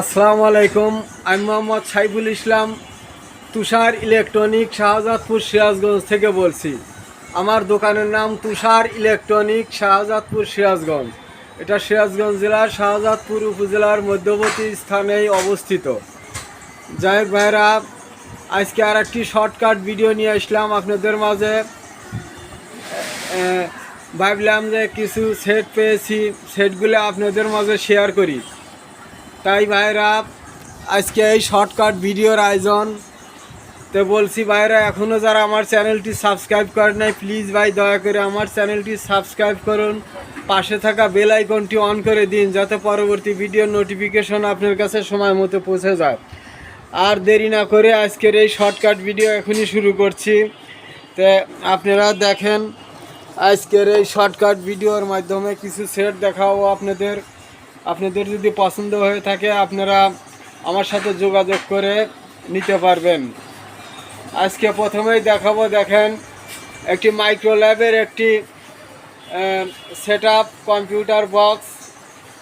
আসসালামু আলাইকুম। আমি মোহাম্মদ সাইফুল ইসলাম, তুষার ইলেকট্রনিক, শাহজাদপুর, সিরাজগঞ্জ থেকে বলছি। আমার দোকানের নাম তুষার ইলেকট্রনিক, শাহজাদপুর, সিরাজগঞ্জ। এটা সিরাজগঞ্জ জেলার শাহজাদপুর উপজেলার মধ্যবর্তী স্থানেই অবস্থিত। যাই হোক ভাইরা, আজকে আর একটি শর্টকাট ভিডিও নিয়ে আসলাম আপনাদের মাঝে। ভাবলাম যে কিছু সেট পেয়েছি, সেটগুলো আপনাদের মাঝে শেয়ার করি। তাই ভাইরা আজকে এই শর্টকাট ভিডিওর আয়োজন। তো বলছি ভাইরা, এখনও যারা আমার চ্যানেলটি সাবস্ক্রাইব করেন নাই, প্লিজ ভাই দয়া করে আমার চ্যানেলটি সাবস্ক্রাইব করুন, পাশে থাকা বেল আইকনটি অন করে দিন, যাতে পরবর্তী ভিডিওর নোটিফিকেশন আপনার কাছে সময় মতো পৌঁছে যায়। আর দেরি না করে আজকের এই শর্টকাট ভিডিও এখনই শুরু করছি। তো আপনারা দেখেন, আজকের এই শর্টকাট ভিডিওর মাধ্যমে কিছু সেট দেখাবো আপনাদের। আপনাদের যদি পছন্দ হয়ে থাকে আপনারা আমার সাথে যোগাযোগ করে নিতে পারবেন। আজকে প্রথমেই দেখাবো, দেখেন, একটি মাইক্রোল্যাবের একটি সেটআপ কম্পিউটার বক্স,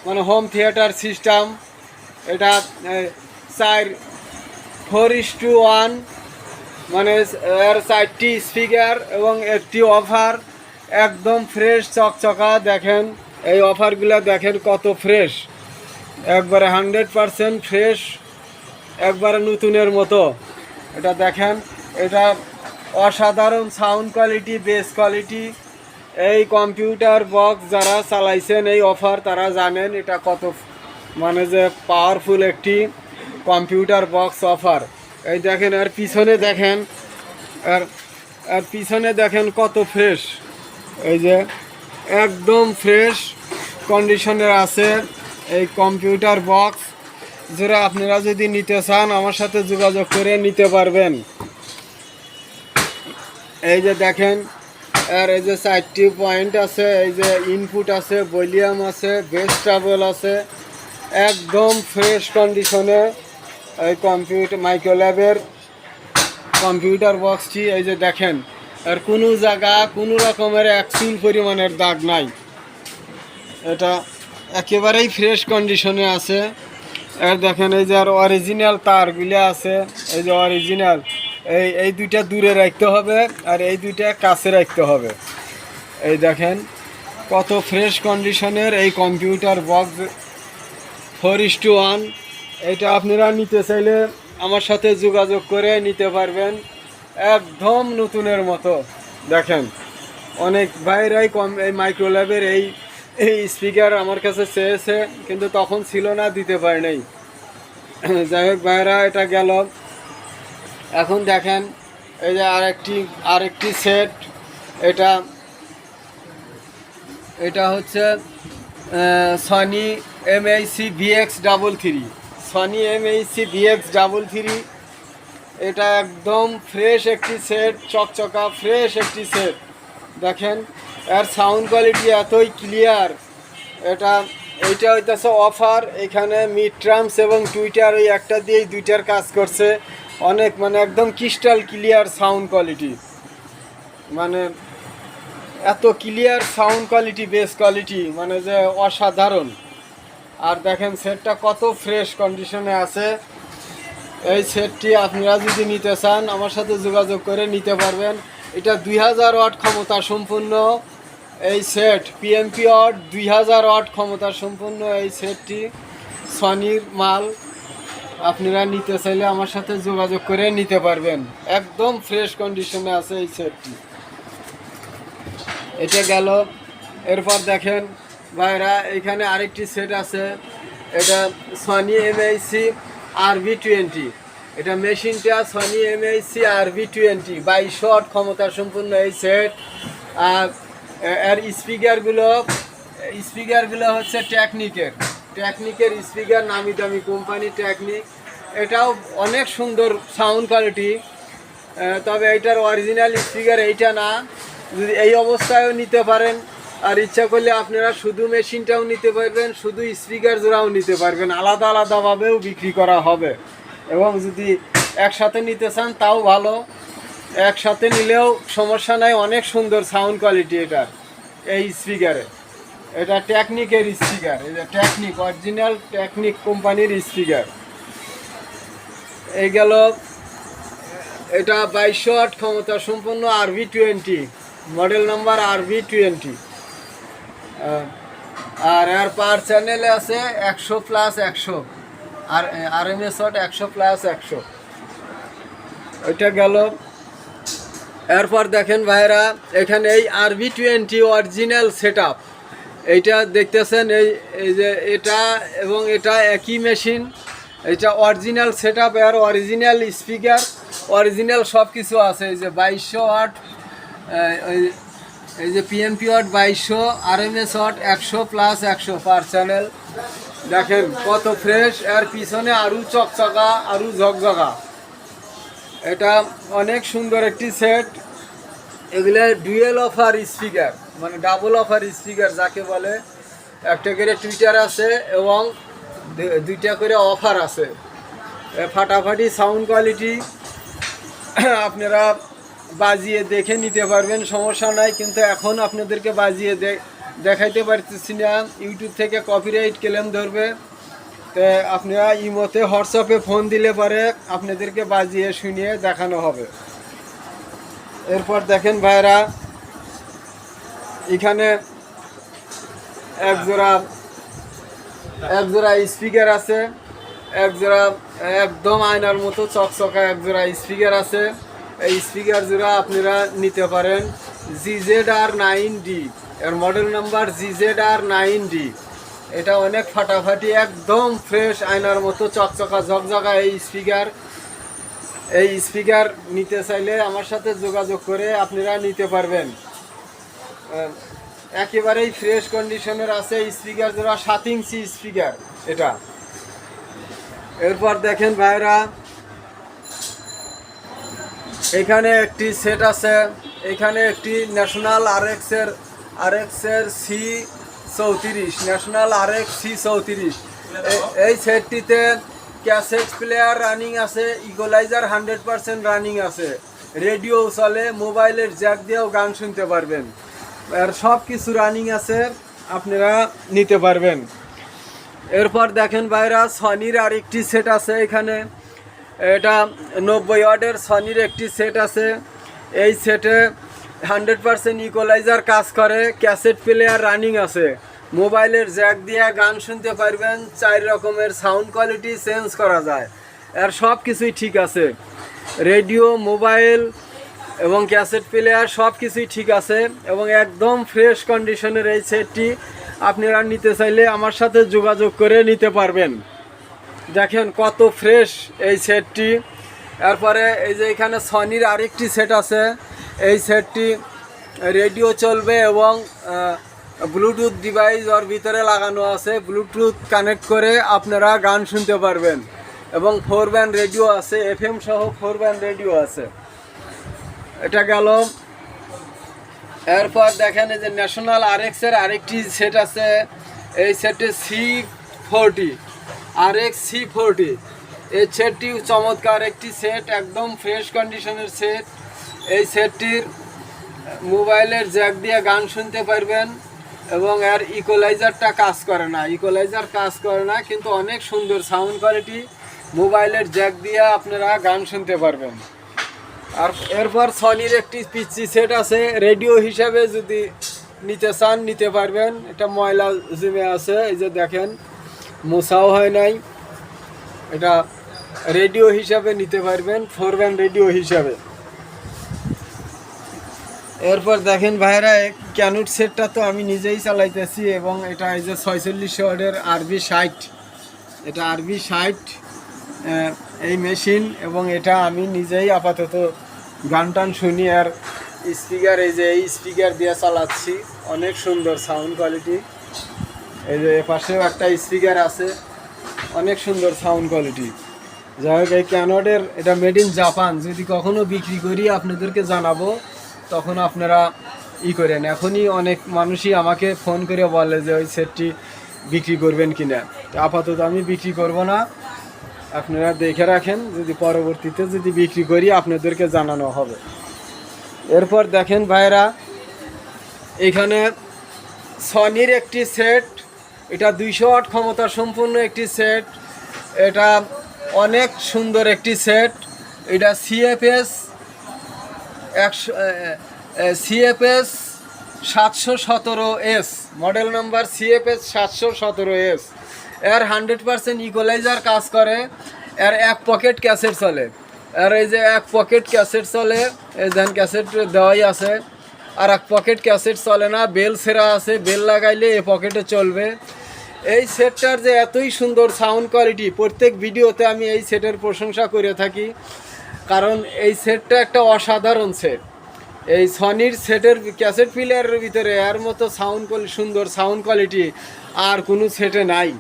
মানে হোম থিয়েটার সিস্টেম। এটা 4:1, মানে এর 4টি স্পিকার এবং একটি অফার, একদম ফ্রেশ চকচকা। দেখেন এই অফারগুলো, দেখেন কত ফ্রেশ, একবারে 100% ফ্রেশ, একবারে নতুনের মতো। এটা দেখেন, এটা অসাধারণ সাউন্ড কোয়ালিটি, বেস কোয়ালিটি। এই কম্পিউটার বক্স যারা চালাইছেন এই অফার, তারা জানেন এটা কত মানে যে পাওয়ারফুল একটি কম্পিউটার বক্স অফার। এই দেখেন, আর পিছনে দেখেন, আর পিছনে দেখেন কত ফ্রেশ। এই যে একদম ফ্রেশ কন্ডিশনের আছে এই কম্পিউটার বক্স। যারা আপনারা যদি নিতে চান আমার সাথে যোগাযোগ করে নিতে পারবেন। এই যে দেখেন, আর এই যে 4টি পয়েন্ট আছে, এই যে ইনপুট আছে, ভলিউম আছে, বেস ট্রাবল আছে, একদম ফ্রেশ কন্ডিশনে এই মাইক্রোল্যাবের কম্পিউটার বক্সটি। এই যে দেখেন, আর কোনো জায়গা কোনো রকমের একচুল পরিমাণের দাগ নাই, এটা একেবারেই ফ্রেশ কন্ডিশনে আছে। আর দেখেন, এই যে আর অরিজিনাল তারগুলো আছে, এই যে অরিজিনাল, এই দুইটা দূরে রাখতে হবে আর এই দুইটা কাছে রাখতে হবে। এই দেখেন কত ফ্রেশ কন্ডিশনের এই কম্পিউটার বক্স 4:1। এটা আপনারা নিতে চাইলে আমার সাথে যোগাযোগ করে নিতে পারবেন, একদম নতুনের মতো। দেখেন, অনেক ভাইরাই এই মাইক্রোল্যাবের এই স্পিকার আমার কাছে চেয়েছে, কিন্তু তখন ছিল না, দিতে পারে নাই। যাই হোক ভাইরা, এটা গেল। এখন দেখেন, এই যে আরেকটি সেট। এটা হচ্ছে Sony MAC VX33, Sony MAC VX33। এটা একদম ফ্রেশ একটি সেট, চকচকা ফ্রেশ একটি সেট। দেখেন এর সাউন্ড কোয়ালিটি এতই ক্লিয়ার। এইটা হইতেছে অফার। এখানে মিড ট্রামস এবং টুইটার, ওই একটা দিয়েই দুইটার কাজ করছে। অনেক মানে একদম ক্রিস্টাল ক্লিয়ার সাউন্ড কোয়ালিটি, মানে এত clear sound quality, base quality, মানে যে অসাধারণ। আর দেখেন সেটটা কত ফ্রেশ কন্ডিশনে আছে। এই সেটটি আপনারা যদি নিতে চান আমার সাথে যোগাযোগ করে নিতে পারবেন। এটা 2000 ওয়াট ক্ষমতা সম্পূর্ণ এই সেট, PMP ওয়াট 2000 ওয়াট ক্ষমতা সম্পূর্ণ এই সেটটি সনির মাল। আপনারা নিতে চাইলে আমার সাথে যোগাযোগ করে নিতে পারবেন, একদম ফ্রেশ কন্ডিশনে আছে এই সেটটি। এটা গেল। এরপর দেখেন ভাইরা, এখানে আরেকটি সেট আছে। এটা সনি MAC RV20। এটা মেশিনটা সনি MAC RV20, 22 ওয়াট ক্ষমতা সম্পূর্ণ এই সেট। আর এর স্পিকারগুলো হচ্ছে টেকনিকের স্পিকার, নামি দামি কোম্পানি টেকনিক। এটাও অনেক সুন্দর সাউন্ড কোয়ালিটি, তবে এটার অরিজিনাল স্পিকার এইটা না। যদি এই অবস্থায়ও নিতে পারেন, আর ইচ্ছা করলে আপনারা শুধু মেশিনটাও নিতে পারবেন, শুধু স্পিকার জোড়াও নিতে পারবেন, আলাদা আলাদাভাবেও বিক্রি করা হবে। এবং যদি একসাথে নিতে চান তাও ভালো, একসাথে নিলেও সমস্যা নাই। অনেক সুন্দর সাউন্ড কোয়ালিটি এটার এই স্পিকারে। এটা টেকনিকের স্পিকার, এই যে টেকনিক, অরিজিনাল টেকনিক কোম্পানির স্পিকার। এই গেল, এটা 2200 ওয়াট ক্ষমতা সম্পন্ন RV20, মডেল নাম্বার RV20। আর এর পার চ্যানেলে আছে 100+100, আর RMS ওয়াট 100+100। ওইটা গেল। এরপর দেখেন ভাইরা, এখানে এই RV20 অরিজিনাল সেট আপ, এইটা দেখতেছেন, এই যে এটা এবং এটা একই মেশিন। এটা অরিজিনাল সেট আপ, এর অরিজিনাল স্পিকার, অরিজিনাল সব কিছু আছে। এই যে 2200 ওয়াট, এই যে PMP ওয়াট 2200, RMS ওয়াট 100+100 পার চ্যানেল। দেখেন কত ফ্রেশ, এর পিছনে আরও চকচকা, আরও ঝকঝকা। এটা অনেক সুন্দর একটি সেট। এগুলো ডুয়েল অফার স্পিকার, মানে ডাবল অফার স্পিকার যাকে বলে। একটা করে টুইটার আছে এবং দুইটা করে অফার আছে। ফাটাফাটি সাউন্ড কোয়ালিটি, আপনারা বাজিয়ে দেখে নিতে পারবেন, সমস্যা নাই। কিন্তু এখন আপনাদেরকে বাজিয়ে দেখাইতে পারতেছি না, ইউটিউব থেকে কপিরাইট ক্লেম ধরবে। তো আপনারা ইমোতে হোয়াটসঅ্যাপে ফোন দিলে পরে আপনাদেরকে বাজিয়ে শুনিয়ে দেখানো হবে। এরপর দেখেন ভাইরা, এখানে একজোড়া স্পিকার আছে, একজোড়া একদম আয়নার মতো চকচকা একজোড়া স্পিকার আছে। এই স্পিকার জোড়া আপনারা নিতে পারেন GZR9D, এর মডেল নাম্বার GZR9D। এটা অনেক ফাটাফাটি, একদম ফ্রেশ, আয়নার মতো চকচকা ঝকঝকা এই স্পিকার নিতে চাইলে আমার সাথে যোগাযোগ করে আপনারা নিতে পারবেন। একেবারেই ফ্রেশ কন্ডিশনের আছে স্পিকার জোড়া, 7 ইঞ্চি স্পিকার এটা। এরপর দেখেন ভাইরা, এখানে একটি সেট আছে, এখানে একটি national RX-এর C34, national RX C34। এই সেটটিতে ক্যাসেট প্লেয়ার রানিং আছে, ইকুয়ালাইজার 100% রানিং আছে, রেডিও চলে, মোবাইলের জ্যাক দিয়েও গান শুনতে পারবেন, আর সব কিছু রানিং আছে, আপনারা নিতে পারবেন। এরপর দেখেন ভাইরা, সনির আরেকটি সেট আছে এখানে। এটা 90 ওয়াটের সনির একটি সেট আছে। এই সেটে 100% ইকুয়ালাইজার কাজ করে, ক্যাসেট প্লেয়ার রানিং আছে, মোবাইলের জ্যাক দিয়ে গান শুনতে পারবেন, 4 রকমের সাউন্ড কোয়ালিটি চেঞ্জ করা যায়, আর সব কিছুই ঠিক আছে। রেডিও, মোবাইল এবং ক্যাসেট প্লেয়ার সব কিছুই ঠিক আছে এবং একদম ফ্রেশ কন্ডিশনের এই সেটটি আপনারা নিতে চাইলে আমার সাথে যোগাযোগ করে নিতে পারবেন। দেখেন কত ফ্রেশ এই সেটটি। এরপরে এই যে এখানে সনির আরেকটি সেট আছে, এই সেটটি রেডিও চলবে এবং ব্লুটুথ ডিভাইস ওর ভিতরে লাগানো আছে, ব্লুটুথ কানেক্ট করে আপনারা গান শুনতে পারবেন এবং 4 ব্যান্ড রেডিও আছে, FM সহ 4 ব্যান্ড রেডিও আছে। এটা গেল। এরপর দেখেন এই যে ন্যাশনাল RX-এর আরেকটি সেট আছে, এই সেটে C40, RX C40। এই সেটটি চমৎকার একটি সেট, একদম ফ্রেশ কন্ডিশনের সেট। এই সেটটির মোবাইলের জ্যাক দিয়ে গান শুনতে পারবেন এবং এর ইকুয়ালাইজারটা কাজ করে না, কিন্তু অনেক সুন্দর সাউন্ড কোয়ালিটি, মোবাইলের জ্যাক দিয়ে আপনারা গান শুনতে পারবেন। আর এরপর সনির একটি পিচি সেট আছে, রেডিও হিসাবে যদি নিতে চান নিতে পারবেন। এটা ময়লা জমে আছে, এই যে দেখেন মোছাও হয় নাই। এটা রেডিও হিসাবে নিতে পারবেন, 4 ব্যান্ড রেডিও হিসাবে। এরপর দেখেন ভাইরা, ক্যানুট সেটটা তো আমি নিজেই চালাইতেছি এবং এটা এই যে 46 ওয়াটের RV60, এটা RV60 এই মেশিন, এবং এটা আমি নিজেই আপাতত গান টান শুনি। আর স্পিকার, এই যে এই স্পিকার দিয়ে চালাচ্ছি, অনেক সুন্দর সাউন্ড কোয়ালিটি। এই যে পাশেও একটা স্পিকার আছে, অনেক সুন্দর সাউন্ড কোয়ালিটি। যাই হোক, এই ক্যানটের এটা মেড ইন জাপান, যদি কখনো বিক্রি করি আপনাদেরকে জানাবো, তখন আপনারা করেন। এখনই অনেক মানুষই আমাকে ফোন করে বলে যে ওই সেটটি বিক্রি করবেন কিনা। আপাতত আমি বিক্রি করব না, আপনারা দেখে রাখেন, যদি পরবর্তীতে যদি বিক্রি করি আপনাদেরকে জানানো হবে। এরপর দেখেন ভাইরা, এখানে সনির একটি সেট, এটা 200 ওয়াট ক্ষমতা সম্পন্ন একটি সেট। এটা অনেক সুন্দর একটি সেট। এটা CFS 717S, model number CFS 717S। এর 100% ইকুয়ালাইজার কাজ করে। এর এক পকেট ক্যাসেট চলে। আর এই যে এক পকেট ক্যাসেট চলে, এই যেন ক্যাসেট দেওয়াই আছে। আর এক পকেট ক্যাসেট চলে না, বেল ছেঁড়া আছে, বেল লাগাইলে এই পকেটে চলবে। এই সেটটার যে এতই সুন্দর সাউন্ড কোয়ালিটি, প্রত্যেক ভিডিওতে আমি এই সেটের প্রশংসা করে থাকি, কারণ এই সেটটা একটা অসাধারণ সেট। এই সনির সেটের ক্যাসেট প্লেয়ারের ভিতরে এর মতো সুন্দর সাউন্ড কোয়ালিটি আর কোনো সেটে নাই।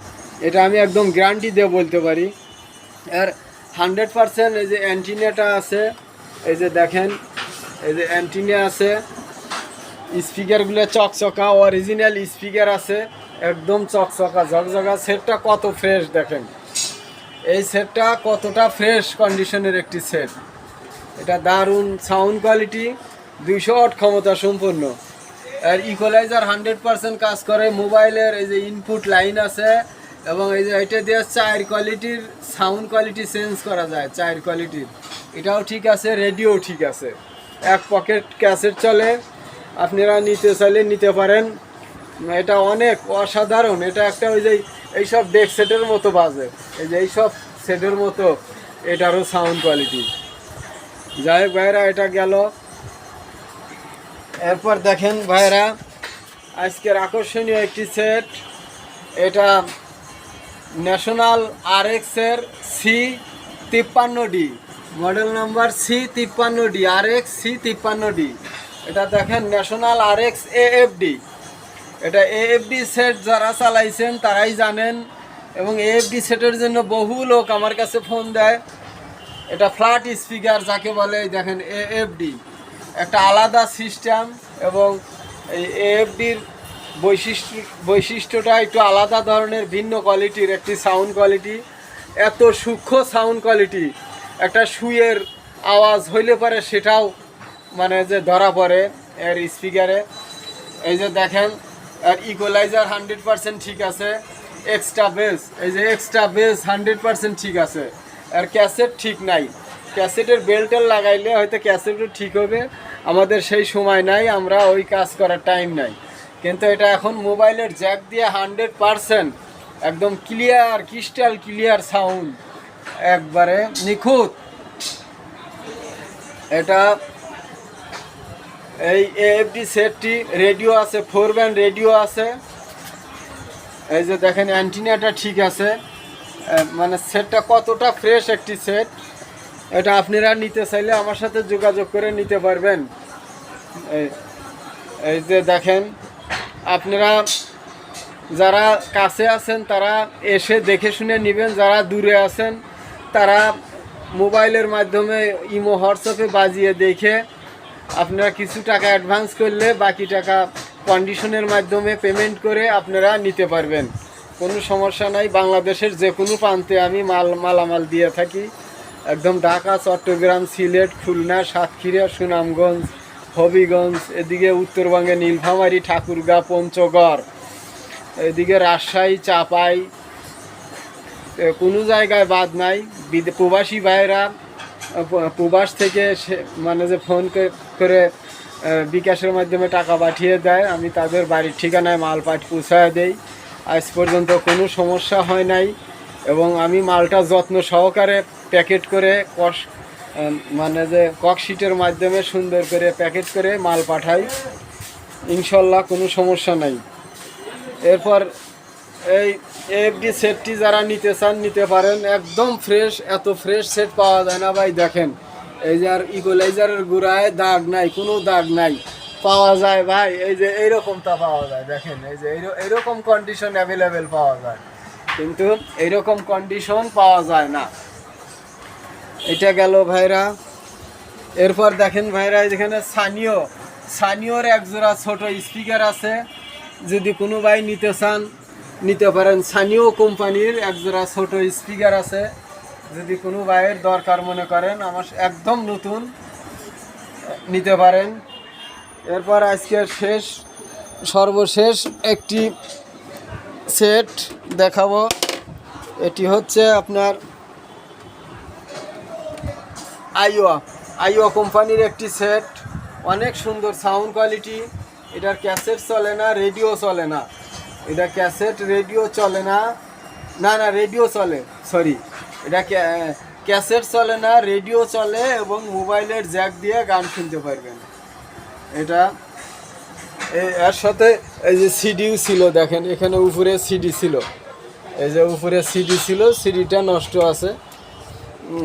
এটা আমি একদম গ্যারান্টি দিয়ে বলতে পারি। এর 100% এই যে অ্যান্টিনাটা আছে, এই যে দেখেন, এই যে অ্যান্টিনা আছে, স্পিকারগুলো চকচকা, অরিজিনাল স্পিকার আছে, একদম চকচকা ঝকঝকা। সেটটা কত ফ্রেশ দেখেন, এই সেটটা কতটা ফ্রেশ কন্ডিশনের একটি সেট। এটা দারুণ সাউন্ড কোয়ালিটি, 200 ওয়াট ক্ষমতা সম্পন্ন। আর ইকুয়ালাইজার 100% কাজ করে। মোবাইলের এই যে ইনপুট লাইন আছে, এবং এই যে এটা দিয়ে 4 কোয়ালিটির সাউন্ড কোয়ালিটি চেঞ্জ করা যায়, 4 কোয়ালিটির। এটাও ঠিক আছে, রেডিও ঠিক আছে। এক পকেট ক্যাসেট চলে, আপনারা নিতে চাইলে নিতে পারেন। এটা অনেক অসাধারণ। এটা একটা ওই যে এইসব ডেক সেটের মতো বাজে, এই যে এইসব সেটের মতো এটারও সাউন্ড কোয়ালিটি। যাই হোক ভাইরা, এটা গেল। এরপর দেখেন ভাইরা, আজকের আকর্ষণীয় একটি সেট। এটা ন্যাশনাল RX-এর C53D, model number C53D, RX C53D। এটা দেখেন ন্যাশনাল RX AFD। এটা AFD সেট যারা চালাইছেন তারাই জানেন, এবং AFD সেটের জন্য বহু লোক আমার কাছে ফোন দেয়। এটা ফ্ল্যাট স্পিকার যাকে বলে, দেখেন AFD একটা আলাদা সিস্টেম, এবং এই AFDর বৈশিষ্ট্যটা একটু আলাদা ধরনের, ভিন্ন কোয়ালিটির একটি সাউন্ড কোয়ালিটি। এত সূক্ষ্ম সাউন্ড কোয়ালিটি, একটা সুইয়ের আওয়াজ হইলে পারে সেটাও মানে যে ধরা পড়ে এর স্পিকারে। এই যে দেখেন, আর ইকুয়ালাইজার 100% ঠিক আছে। এক্সট্রা বেস, এই যে এক্সট্রা বেস 100% ঠিক আছে। আর ক্যাসেট ঠিক নাই, ক্যাসেটের বেল্টের লাগাইলে হয়তো ক্যাসেটও ঠিক হবে, আমাদের সেই সময় নাই, আমরা ওই কাজ করার টাইম নাই। কিন্তু এটা এখন মোবাইলের জ্যাক দিয়ে 100% একদম ক্লিয়ার, ক্রিস্টাল ক্লিয়ার সাউন্ড, একবারে নিখুঁত। এটা এই AFD সেটটি রেডিও আছে, 4 ব্যান্ড রেডিও আছে। এই যে দেখেন অ্যান্টিনাটা ঠিক আছে। মানে সেটটা কতটা ফ্রেশ একটি সেট। এটা আপনারা নিতে চাইলে আমার সাথে যোগাযোগ করে নিতে পারবেন। এই যে দেখেন, আপনারা যারা কাছে আছেন তারা এসে দেখে শুনে নেবেন, যারা দূরে আছেন তারা মোবাইলের মাধ্যমে ইমো হোয়াটসঅ্যাপে বাজিয়ে দেখে আপনারা কিছু টাকা অ্যাডভান্স করলে বাকি টাকা কন্ডিশনের মাধ্যমে পেমেন্ট করে আপনারা নিতে পারবেন। কোনো সমস্যা নাই। বাংলাদেশের যে কোনো প্রান্তে আমি মালামাল দিয়ে থাকি, একদম ঢাকা, চট্টগ্রাম, সিলেট, খুলনা, সাতক্ষীরা, সুনামগঞ্জ, হবিগঞ্জ, এদিকে উত্তরবঙ্গে নীলফামারী, ঠাকুরগাঁ, পঞ্চগড়, এদিকে রাজশাহী, চাপাই, কোনো জায়গায় বাদ নাই। প্রবাসী ভাইয়েরা প্রবাস থেকে মানে যে ফোন করে বিকাশের মাধ্যমে টাকা পাঠিয়ে দেয়, আমি তাদের বাড়ির ঠিকানায় মাল পৌঁছায় দেই। আজ পর্যন্ত কোনো সমস্যা হয় নাই, এবং আমি মালটা যত্ন সহকারে প্যাকেট করে মানে যে ককশিটের মাধ্যমে সুন্দর করে প্যাকেট করে মাল পাঠাই, ইনশাল্লাহ কোনো সমস্যা নাই। এরপর এই AFD সেটটি যারা নিতে চান নিতে পারেন, একদম ফ্রেশ। এত ফ্রেশ সেট পাওয়া যায় না ভাই। দেখেন এই যে আর ইকুয়ালাইজারের গোড়ায় দাগ নাই, কোনো দাগ নাই, পাওয়া যায় ভাই। এই যে এইরকমটা পাওয়া যায়, দেখেন এই যে এইরকম কন্ডিশন অ্যাভেলেবেল পাওয়া যায়, কিন্তু এইরকম কন্ডিশন পাওয়া যায় না। এটা গেল ভাইরা। এরপর দেখেন ভাইরা, যেখানে সানিওর একজোড়া ছোট স্পিকার আছে, যদি কোনো ভাই নিতে চান নিতে পারেন। সানিও কোম্পানির একজোড়া ছোট স্পিকার আছে, যদি কোনো ভাইয়ের দরকার মনে করেন, আমার একদম নতুন, নিতে পারেন। এরপর আজকের শেষ সর্বশেষ একটি সেট দেখাবো। এটি হচ্ছে আপনার আইওয়া কোম্পানির একটি সেট, অনেক সুন্দর সাউন্ড কোয়ালিটি। এটার ক্যাসেট চলে না, রেডিও চলে না। এটা ক্যাসেট রেডিও চলে না, না না রেডিও চলে, সরি, এটা ক্যাসেট চলে না, রেডিও চলে এবং মোবাইলের জ্যাক দিয়ে গান শুনতে পারবেন। এটা এর সাথে এই যে সিডিও ছিল, দেখেন এখানে উপরে সিডি ছিল, এই যে উপরে সিডি ছিল, সিডিটা নষ্ট আছে,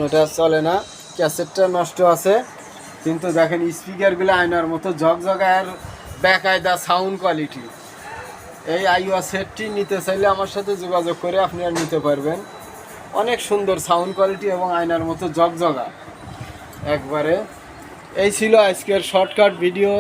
এটা চলে না, ক্যাসেটটা নষ্ট আছে। কিন্তু দেখেন স্পিকারগুলো আয়নার মতো ঝকঝকে আর বেকায়দা সাউন্ড কোয়ালিটি। এই আইওয়া সেটটি নিতে চাইলে আমার সাথে যোগাযোগ করে আপনারা নিতে পারবেন। অনেক সুন্দর সাউন্ড কোয়ালিটি এবং আয়নার মতো ঝকঝকা একবারে। এই ছিল আজকের শর্টকাট ভিডিও।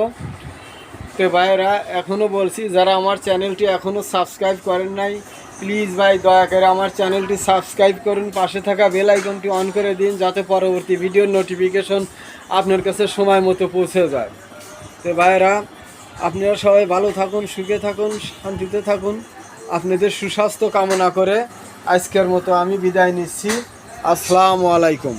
তো ভাইয়েরা, এখনও বলছি, যারা আমার চ্যানেলটি এখনও সাবস্ক্রাইব করেন নাই, প্লিজ ভাই দয়া করে আমার চ্যানেলটি সাবস্ক্রাইব করুন, পাশে থাকা বেল আইকনটি অন করে দিন, যাতে পরবর্তী ভিডিওর নোটিফিকেশন আপনার কাছে সময় মতো পৌঁছে যায়। তো ভাইয়েরা, আপনারা সবাই ভালো থাকুন, সুখে থাকুন, শান্তিতে থাকুন। আপনাদের সুস্বাস্থ্য কামনা করে আজকের মতো আমি বিদায় নিচ্ছি। আসসালামু আলাইকুম।